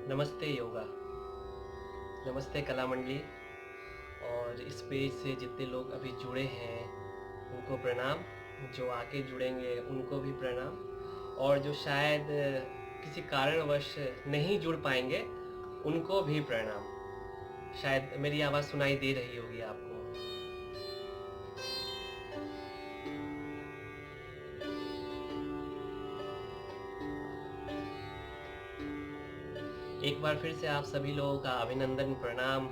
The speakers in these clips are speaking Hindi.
नमस्ते योगा, नमस्ते कला मंडली। और इस पेज से जितने लोग अभी जुड़े हैं उनको प्रणाम, जो आगे जुड़ेंगे उनको भी प्रणाम, और जो शायद किसी कारणवश नहीं जुड़ पाएंगे उनको भी प्रणाम। शायद मेरी आवाज़ सुनाई दे रही होगी आपको। एक बार फिर से आप सभी लोगों का अभिनंदन, प्रणाम।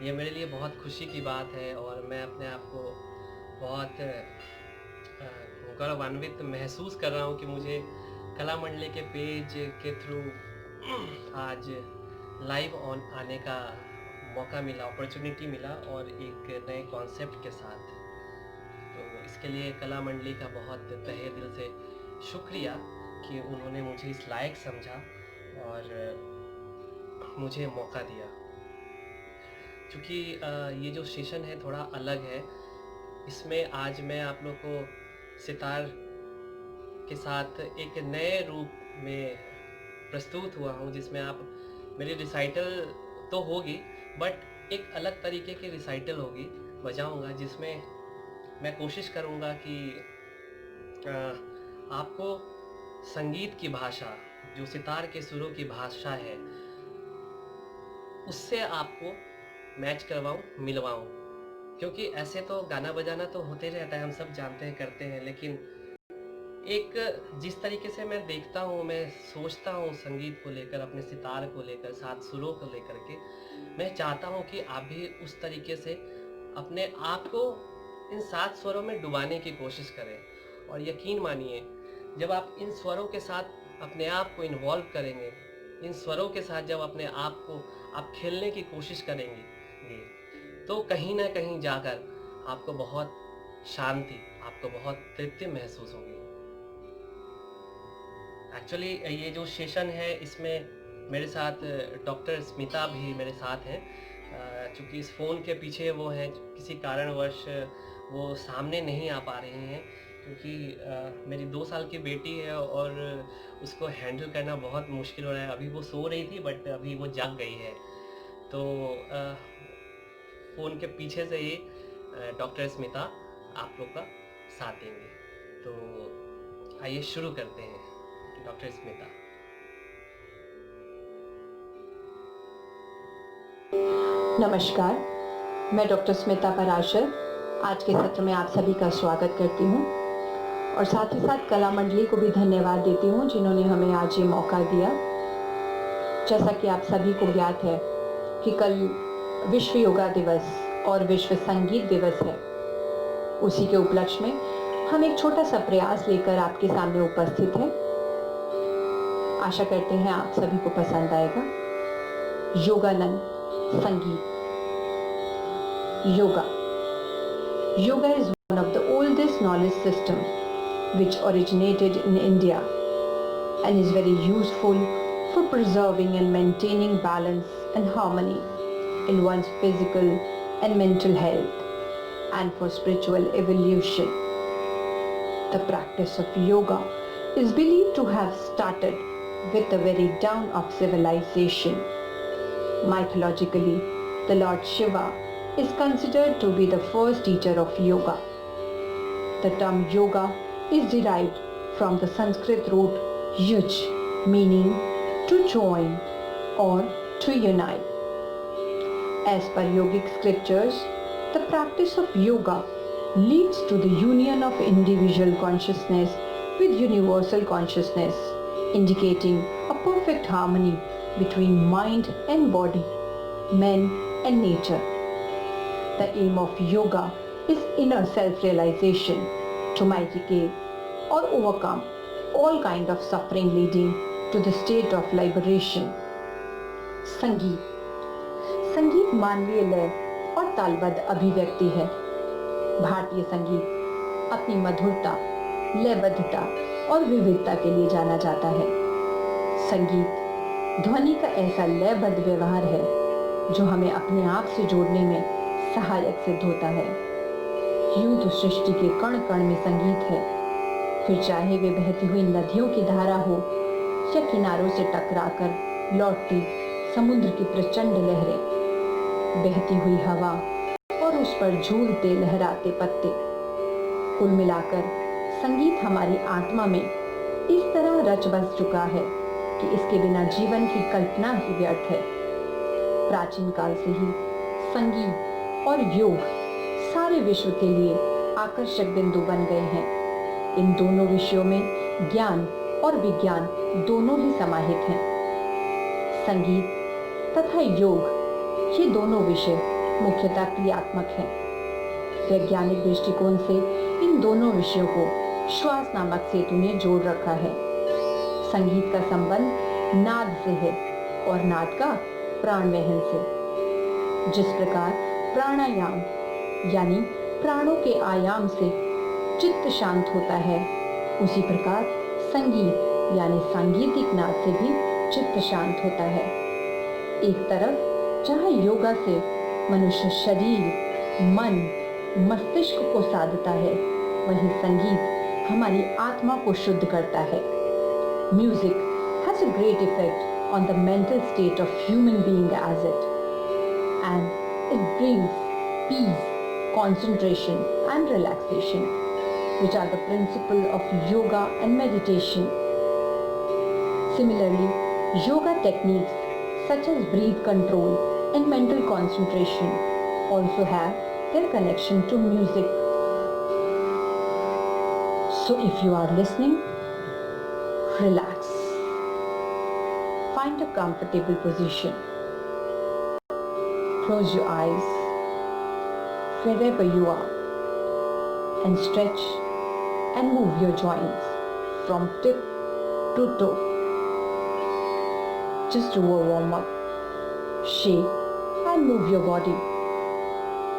ये मेरे लिए बहुत खुशी की बात है और मैं अपने आप को बहुत गौरवान्वित महसूस कर रहा हूँ कि मुझे कला मंडली के पेज के थ्रू आज लाइव ऑन आने का मौका मिला, अपॉर्चुनिटी मिला, और एक नए कॉन्सेप्ट के साथ। तो इसके लिए कला मंडली का बहुत तहे दिल से शुक्रिया कि उन्होंने मुझे इस लायक समझा और मुझे मौका दिया। क्योंकि ये जो सेशन है थोड़ा अलग है। इसमें आज मैं आप लोग को सितार के साथ एक नए रूप में प्रस्तुत हुआ हूँ, जिसमें आप मेरी रिसाइटल तो होगी बट एक अलग तरीके की रिसाइटल होगी, बजाऊँगा, जिसमें मैं कोशिश करूँगा कि आपको संगीत की भाषा, जो सितार के सुरों की भाषा है, उससे आपको मैच करवाऊँ, मिलवाऊँ। क्योंकि ऐसे तो गाना बजाना तो होते रहता है, हम सब जानते हैं, करते हैं, लेकिन एक जिस तरीके से मैं देखता हूँ, मैं सोचता हूँ संगीत को लेकर, अपने सितार को लेकर, सात सुरों को लेकर के, मैं चाहता हूँ कि आप भी उस तरीके से अपने आप को इन सात स्वरों में डुबाने की कोशिश करें। और यकीन मानिए, जब आप इन स्वरों के साथ अपने आप को इन्वॉल्व करेंगे, इन स्वरों के साथ जब अपने आप को आप खेलने की कोशिश करेंगे, तो कहीं ना कहीं जाकर आपको बहुत शांति, आपको बहुत तृप्ति महसूस होगी। एक्चुअली ये जो सेशन है, इसमें मेरे साथ डॉक्टर स्मिता भी मेरे साथ हैं। चूँकि इस फ़ोन के पीछे वो हैं, किसी कारणवश वो सामने नहीं आ पा रही हैं, क्योंकि मेरी 2 साल की बेटी है और उसको हैंडल करना बहुत मुश्किल हो रहा है। अभी वो सो रही थी बट अभी वो जाग गई है। तो फ़ोन के पीछे से ही डॉक्टर स्मिता आप लोग का साथ देंगे। तो आइए शुरू करते हैं। डॉक्टर स्मिता। नमस्कार, मैं डॉक्टर स्मिता पराशर आज के सत्र में आप सभी का स्वागत करती हूँ और साथ ही साथ कला मंडली को भी धन्यवाद देती हूँ जिन्होंने हमें आज ये मौका दिया। जैसा कि आप सभी को ज्ञात है कि कल विश्व योगा दिवस और विश्व संगीत दिवस है। उसी के उपलक्ष्य में हम एक छोटा सा प्रयास लेकर आपके सामने उपस्थित हैं। आशा करते हैं आप सभी को पसंद आएगा। योगानंद संगीत। Yoga is one of the oldest knowledge systems which originated in India and is very useful for preserving and maintaining balance and harmony in one's physical and mental health and for spiritual evolution. The practice of yoga is believed to have started with the very dawn of civilization. Mythologically, the Lord Shiva is considered to be the first teacher of yoga. The term yoga is derived from the Sanskrit root yuj, meaning to join or to unite. As per yogic scriptures, the practice of yoga leads to the union of individual consciousness with universal consciousness, indicating a perfect harmony between mind and body, man and nature. The aim of yoga is inner self-realization to mitigate or overcome all kind of suffering leading to the state of liberation. संगीत मानवीय लय और तालबद्ध अभिव्यक्ति है। भारतीय संगीत अपनी मधुरता, लयबद्धता और विविधता के लिए जाना जाता है। संगीत ध्वनि का ऐसा लयबद्ध व्यवहार है जो हमें अपने आप से जोड़ने में सहायक सिद्ध होता है। यूं तो सृष्टि के कण कण में संगीत है, फिर चाहे वे बहती हुई नदियों की धारा हो या किनारों से टकराकर लौटती समुद्र की प्रचंड लहरें, बहती हुई हवा और उस पर झूलते लहराते पत्ते। कुल मिलाकर संगीत हमारी आत्मा में इस तरह रच बस चुका है कि इसके बिना जीवन की कल्पना ही व्यर्थ है। प्राचीन काल से ही संगीत और योग सारे विश्व के लिए आकर्षक बिंदु बन गए हैं। इन दोनों विषयों में ज्ञान और विज्ञान दोनों ही समाहित हैं। संगीत तथा योग ये दोनों विषय मुख्यतः क्रियात्मक हैं। वैज्ञानिक दृष्टिकोण से इन दोनों विषयों को श्वास नामक सेतु ने जोड़ रखा है। संगीत का संबंध नाद से है और नाद का प्राणवहन से। जिस प्रकार प्राणायाम यानी प्राणों के आयाम से चित्त शांत होता है, उसी प्रकार संगीत यानी सांगीतिक नाद से भी चित्त शांत होता है। एक तरफ जहाँ योगा से मनुष्य शरीर, मन, मस्तिष्क को साधता है, वहीं संगीत हमारी आत्मा को शुद्ध करता है। Music has a great effect on the mental state of human being as it, and it brings peace, concentration and relaxation, which are the principle of yoga and meditation. Similarly, yoga techniques such as breath control and mental concentration also have their connection to music. So if you are listening, relax. Find a comfortable position. Close your eyes wherever you are and stretch and move your joints from tip to toe. Just do a warm up. Shake and move your body,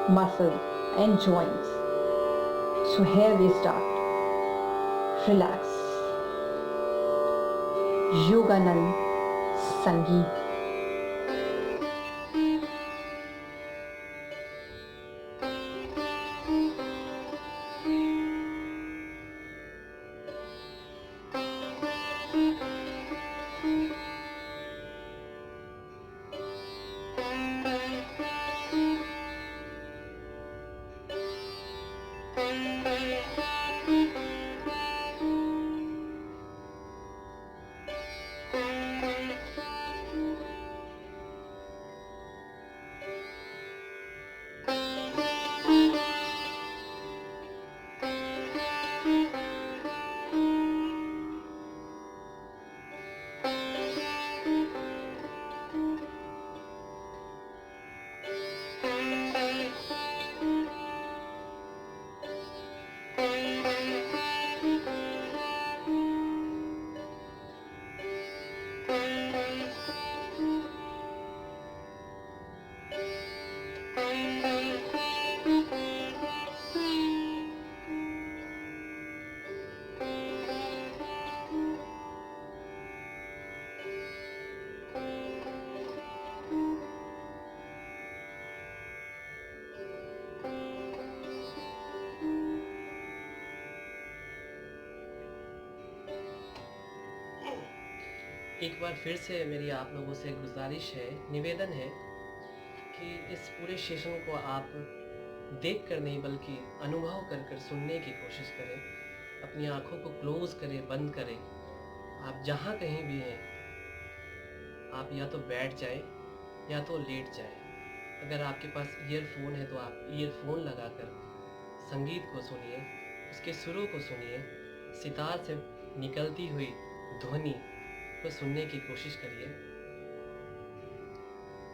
muscles and joints. So here we start. Relax. Yoganand Sangeet. एक बार फिर से मेरी आप लोगों से गुजारिश है, निवेदन है कि इस पूरे सेशन को आप देख कर नहीं बल्कि अनुभव कर कर सुनने की कोशिश करें। अपनी आंखों को क्लोज करें, बंद करें। आप जहाँ कहीं भी हैं, आप या तो बैठ जाए या तो लेट जाए। अगर आपके पास ईयरफोन है तो आप ईयरफोन लगाकर संगीत को सुनिए, उसके सुरों को सुनिए, सितार से निकलती हुई ध्वनि को सुनने की कोशिश करिए।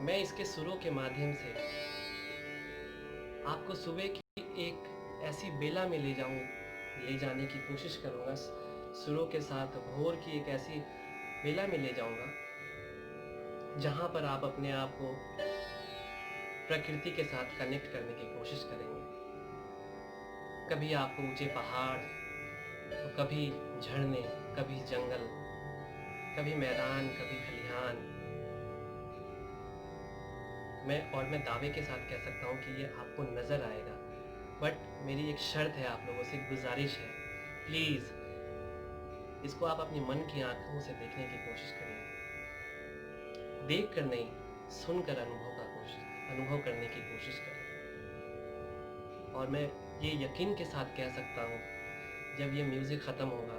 मैं इसके सुरों के माध्यम से आपको सुबह की एक ऐसी बेला में ले जाने की कोशिश करूँगा। सुरों के साथ भोर की एक ऐसी बेला में ले जाऊँगा जहाँ पर आप अपने आप को प्रकृति के साथ कनेक्ट करने की कोशिश करेंगे। कभी आपको ऊंचे पहाड़, तो कभी झरने, कभी जंगल, कभी मैदान, कभी खलिहान। मैं दावे के साथ कह सकता हूँ कि ये आपको नज़र आएगा, बट मेरी एक शर्त है, आप लोगों से गुजारिश है, प्लीज़ इसको आप अपनी मन की आंखों से देखने की कोशिश करिए। देख कर नहीं, सुनकर अनुभव करने की कोशिश करें। और मैं ये यकीन के साथ कह सकता हूँ, जब ये म्यूज़िक ख़त्म होगा,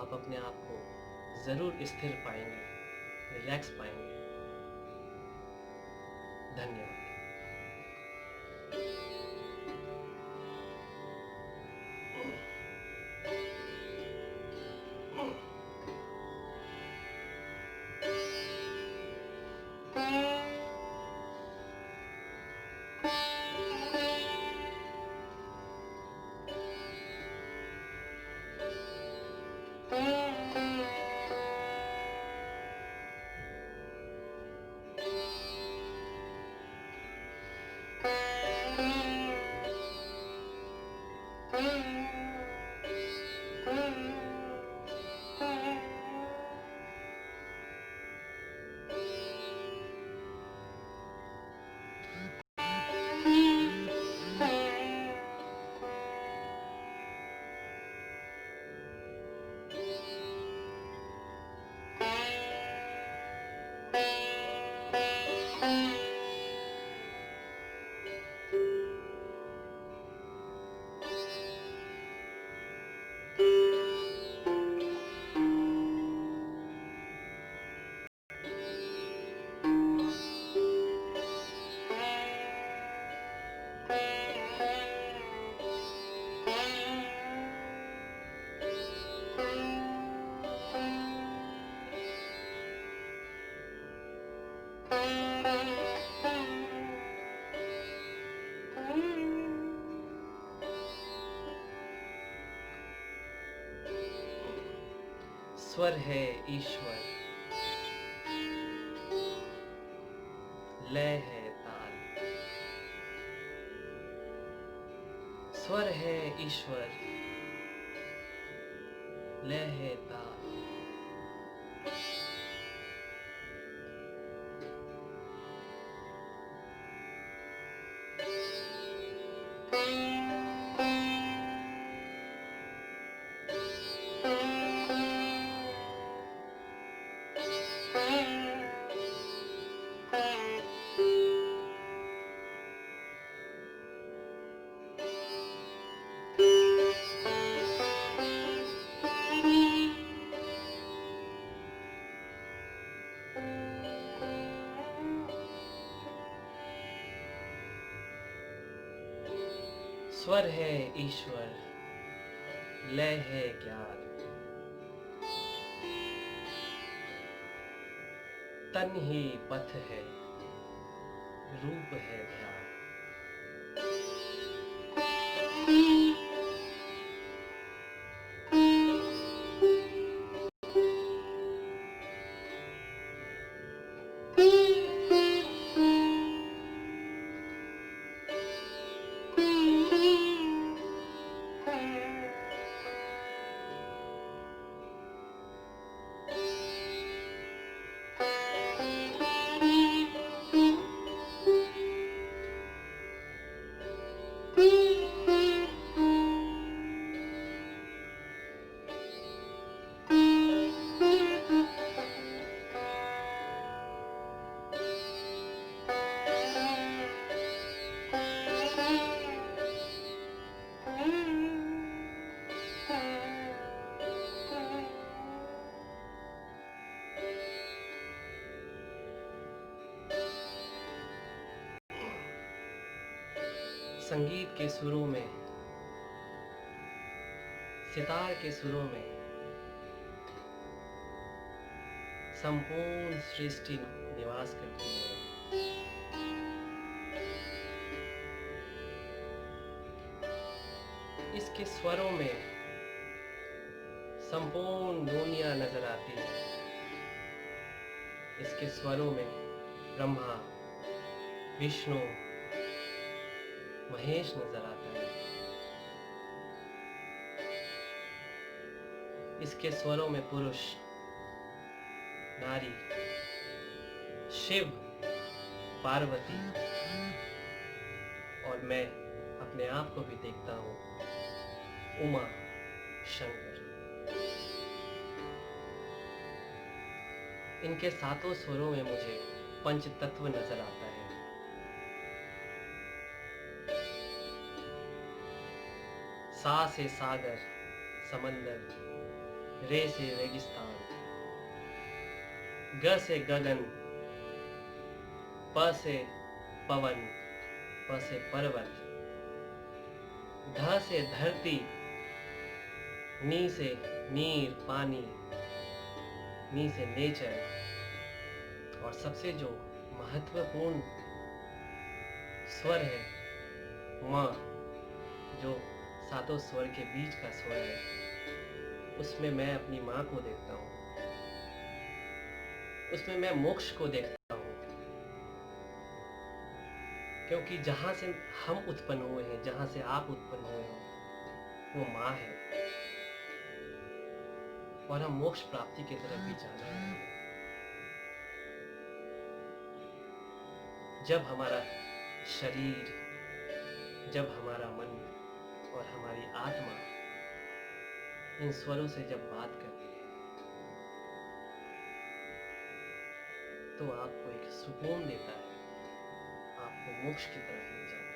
आप अपने आप को ज़रूर स्थिर पाएंगे, रिलैक्स पाएंगे। धन्यवाद। स्वर है ईश्वर, लय है ताल। स्वर है ईश्वर, लय है ताल। स्वर है ईश्वर, लय है ज्ञान। तन ही पथ है, रूप है ध्यान। संगीत के सुरों में, सितार के सुरों में संपूर्ण सृष्टि निवास करती है। इसके स्वरों में संपूर्ण दुनिया नजर आती है। इसके स्वरों में ब्रह्मा, विष्णु, महेश नजर आता है। इसके स्वरों में पुरुष, नारी, शिव, पार्वती और मैं अपने आप को भी देखता हूँ, उमा शंकर। इनके सातों स्वरों में मुझे पंच तत्व नजर आता है। सा से सागर समंदर, रे से रेगिस्तान, ग से गगन, प से पवन, प से पर्वत, ध से धरती, नी से नीर पानी, नी से नेचर, और सबसे जो महत्वपूर्ण स्वर है म, जो सातों स्वर के बीच का स्वर है, उसमें मैं अपनी माँ को देखता हूँ, उसमें मैं मोक्ष को देखता हूँ। क्योंकि जहां से हम उत्पन्न हुए हैं, जहां से आप उत्पन्न हुए हो, वो माँ है, और हम मोक्ष प्राप्ति की तरफ भी जाना है। जब हमारा शरीर, जब हमारा मन और हमारी आत्मा इन स्वरों से जब बात करती है, तो आपको एक सुकून देता है, आपको मोक्ष की तरफ ले जाता है।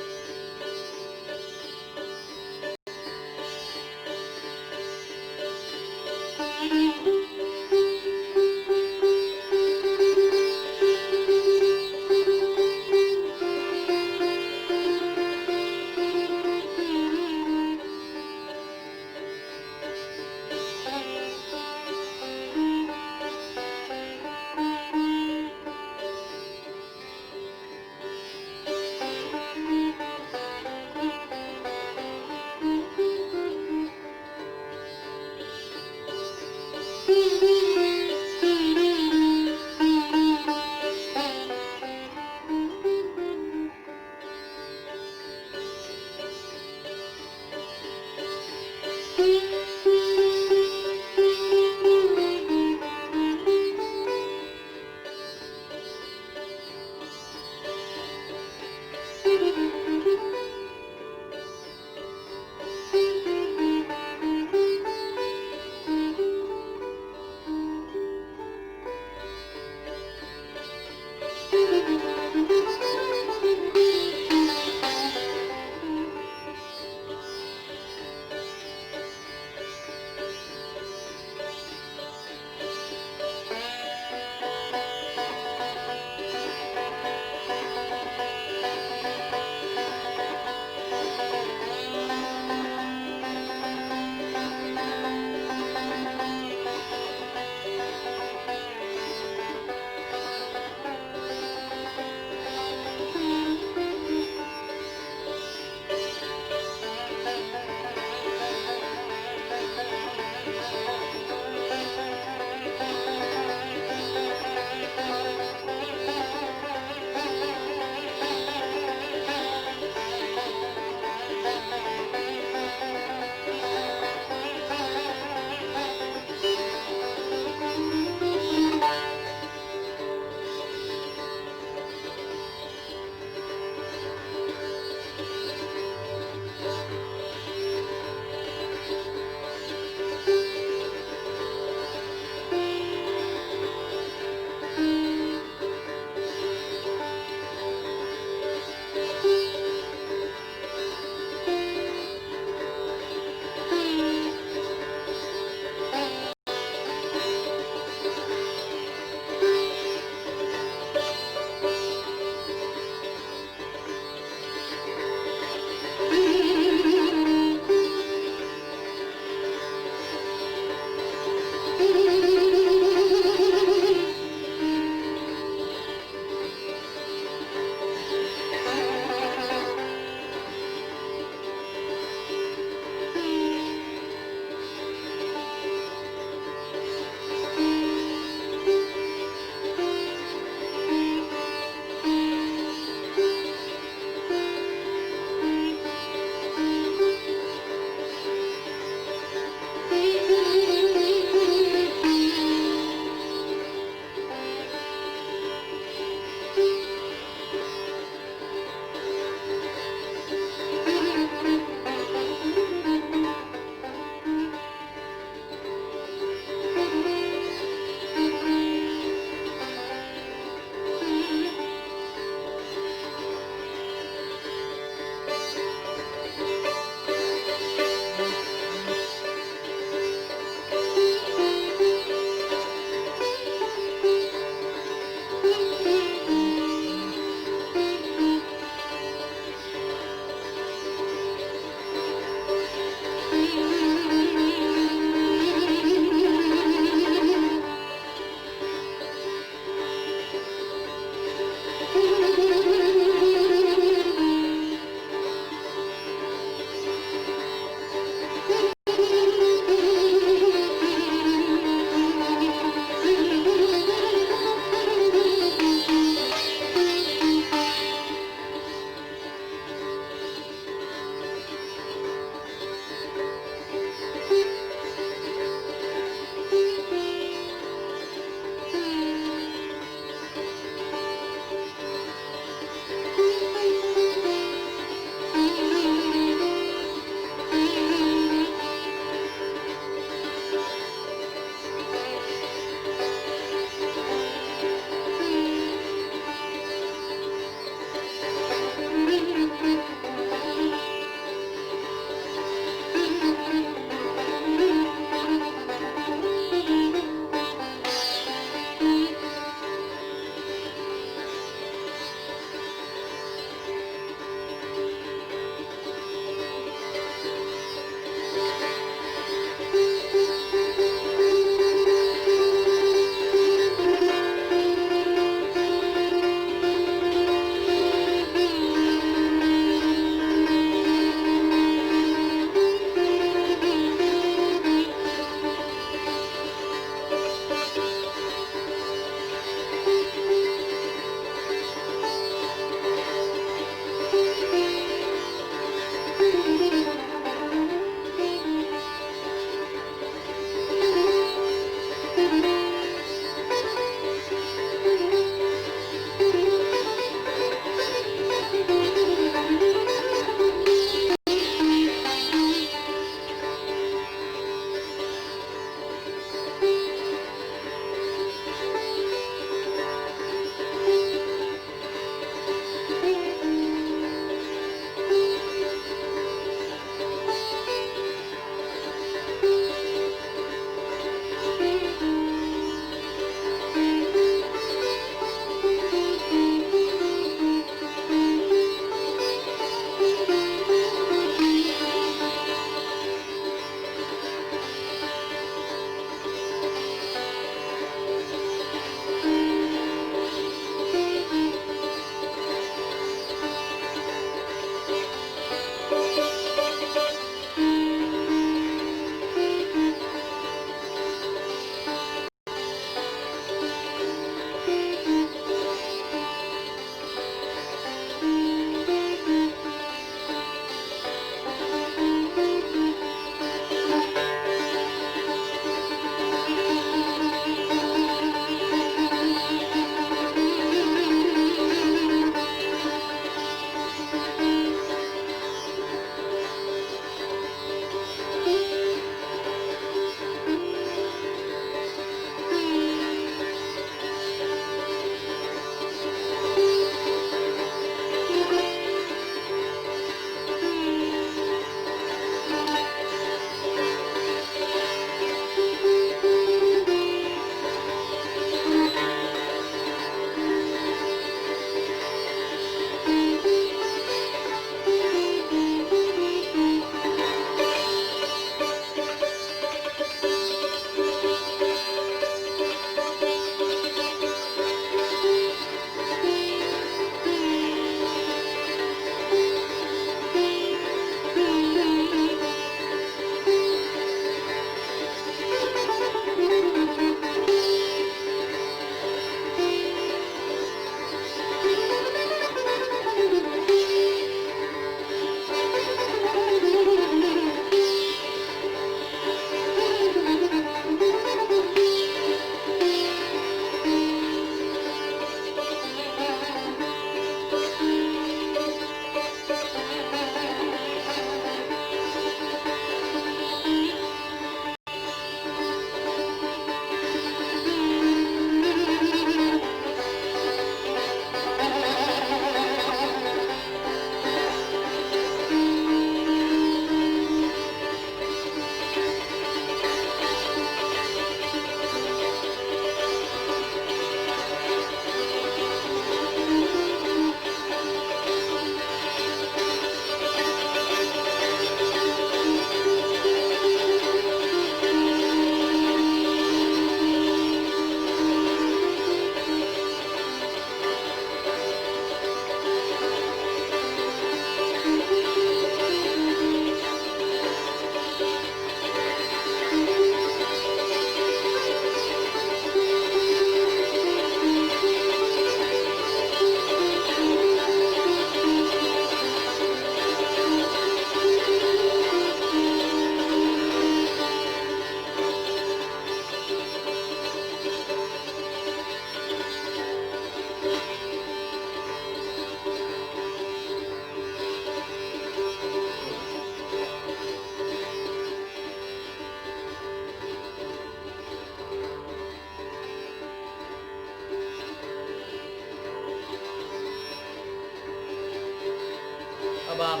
अब आप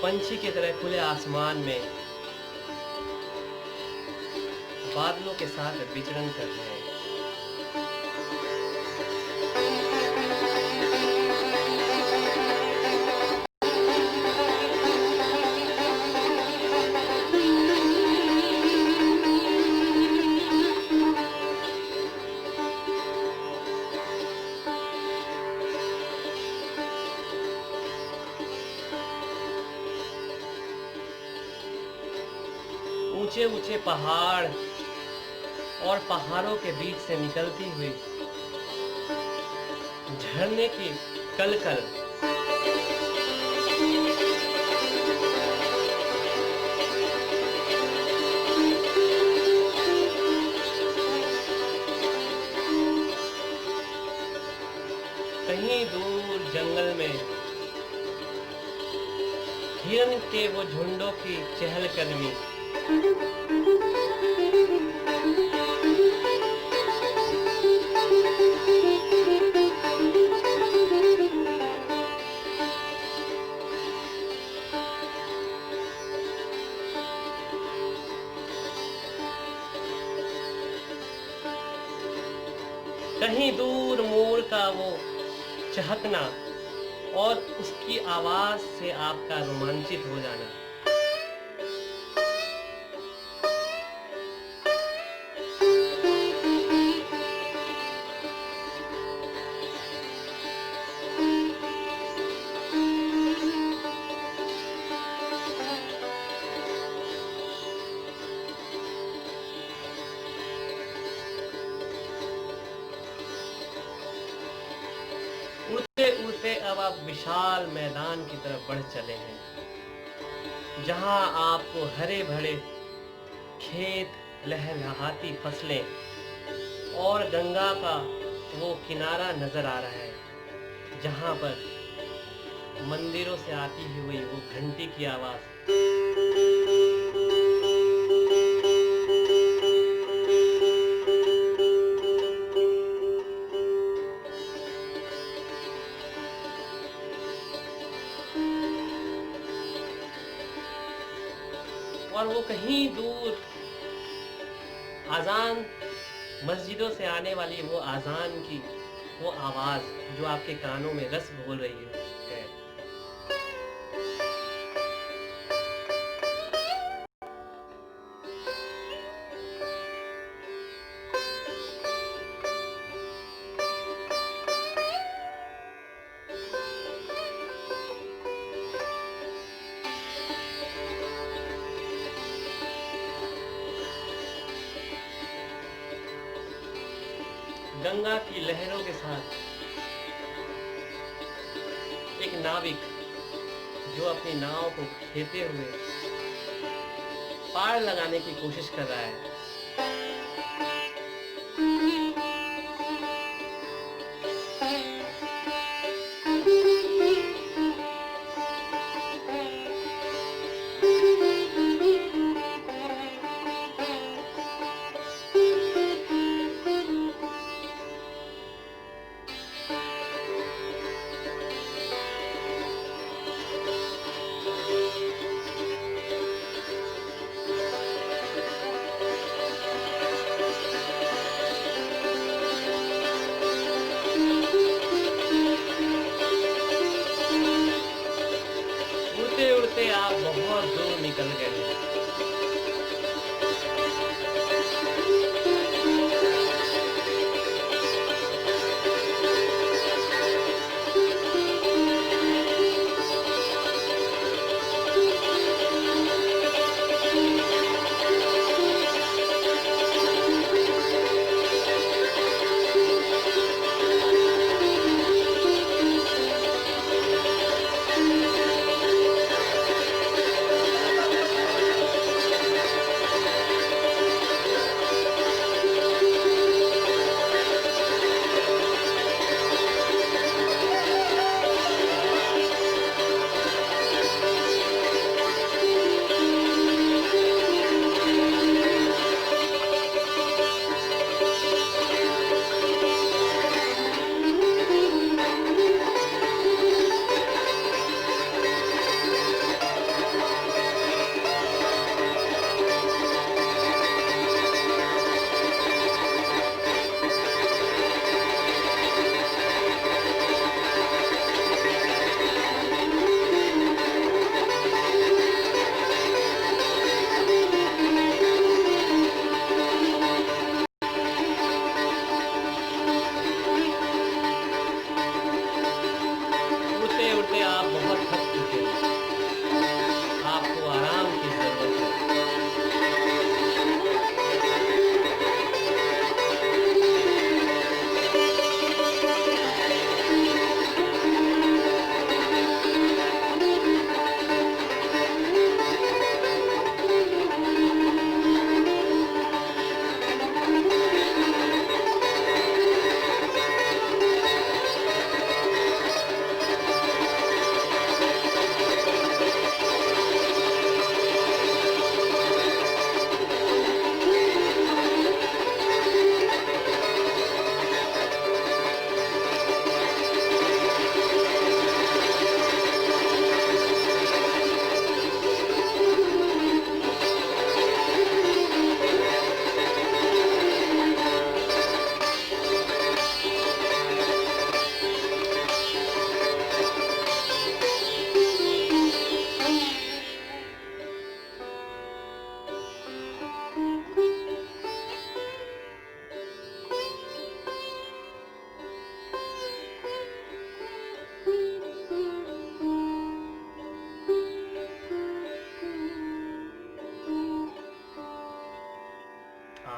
पंछी की तरह खुले आसमान में बादलों के साथ विचरण कर रहे हैं। ऊंचे ऊंचे पहाड़ और पहाड़ों के बीच से निकलती हुई झरने की कलकल कहीं दूर जंगल में हिरन के वो झुंडों की चहलकदमी, कहीं दूर मोर का वो चहकना और उसकी आवाज से आपका रोमांचित हो जाना। उड़ते उड़ते अब आप विशाल मैदान की तरफ बढ़ चले हैं, जहां आपको हरे भरे खेत, लहलहाती फसलें और गंगा का वो किनारा नजर आ रहा है, जहां पर मंदिरों से आती हुई वो घंटी की आवाज और वो कहीं दूर आजान, मस्जिदों से आने वाली वो आजान की वो आवाज जो आपके कानों में रस घोल रही है। गंगा की लहरों के साथ एक नाविक जो अपनी नाव को खेते हुए पार लगाने की कोशिश कर रहा है। उड़ते उड़ते आप बहुत दूर निकल गए हैं।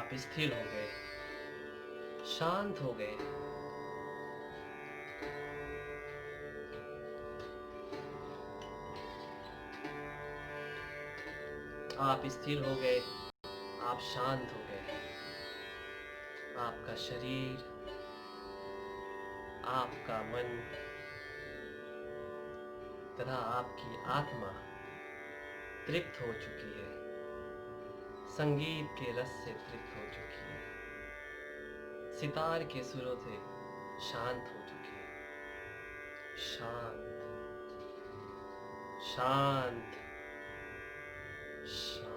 आप स्थिर हो गए, शांत हो गए। आप स्थिर हो गए, आप शांत हो गए। आपका शरीर, आपका मन तथा आपकी आत्मा तृप्त हो चुकी है, संगीत के रस से तृप्त हो चुकी है, सितार के सुरों से शांत हो चुकी है। शांत, शांत, शांत।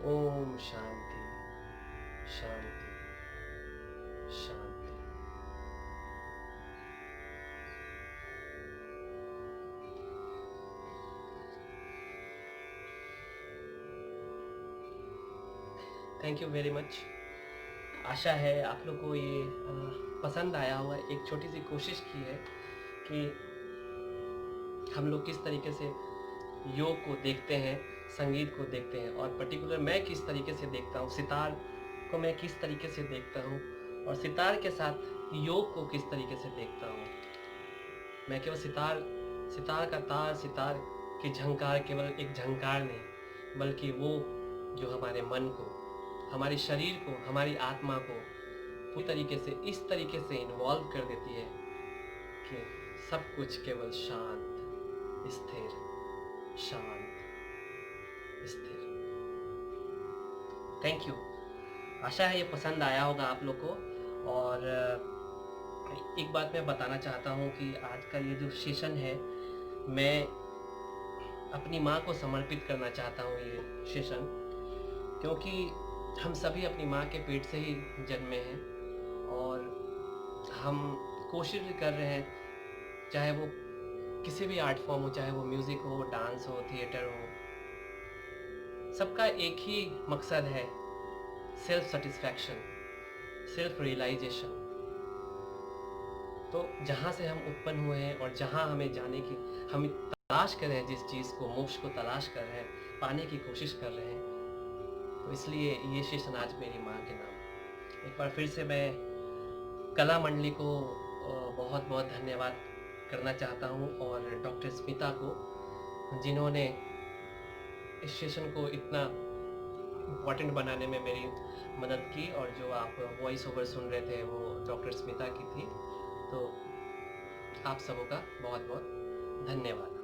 ओम शांति, शांति, शांति। Thank you very much. आशा है आप लोग को ये पसंद आया होगा। एक छोटी सी कोशिश की है कि हम लोग किस तरीके से योग को देखते हैं, संगीत को देखते हैं, और पर्टिकुलर मैं किस तरीके से देखता हूँ, सितार को मैं किस तरीके से देखता हूँ, और सितार के साथ योग को किस तरीके से देखता हूँ। मैं केवल सितार का तार, सितार की झंकार केवल एक झंकार नहीं, बल्कि वो जो हमारे मन को, हमारे शरीर को, हमारी आत्मा को पूरी तरीके से इस तरीके से इन्वॉल्व कर देती है कि सब कुछ केवल शांत, स्थिर, शांत, स्थिर। Thank you. आशा है ये पसंद आया होगा आप लोग को। और एक बात मैं बताना चाहता हूँ कि आज का ये जो सेशन है, मैं अपनी माँ को समर्पित करना चाहता हूँ ये सेशन, क्योंकि हम सभी अपनी माँ के पेट से ही जन्मे हैं और हम कोशिश भी कर रहे हैं, चाहे वो किसी भी आर्ट फॉर्म हो, चाहे वो म्यूज़िक हो, डांस हो, थिएटर हो, सबका एक ही मकसद है, सेल्फ सेटिस्फैक्शन, सेल्फ रियलाइजेशन। तो जहाँ से हम उत्पन्न हुए हैं और जहाँ हमें जाने की हम तलाश कर रहे हैं, जिस चीज़ को, मोक्ष को तलाश कर रहे हैं, पाने की कोशिश कर रहे हैं, तो इसलिए ये सेशन आज मेरी माँ के नाम। एक बार फिर से मैं कला मंडली को बहुत बहुत धन्यवाद करना चाहता हूँ, और डॉक्टर स्मिता को, जिन्होंने इस सेशन को इतना इम्पॉर्टेंट बनाने में मेरी मदद की। और जो आप वॉइस ओवर सुन रहे थे वो डॉक्टर स्मिता की थी। तो आप सबों का बहुत बहुत धन्यवाद।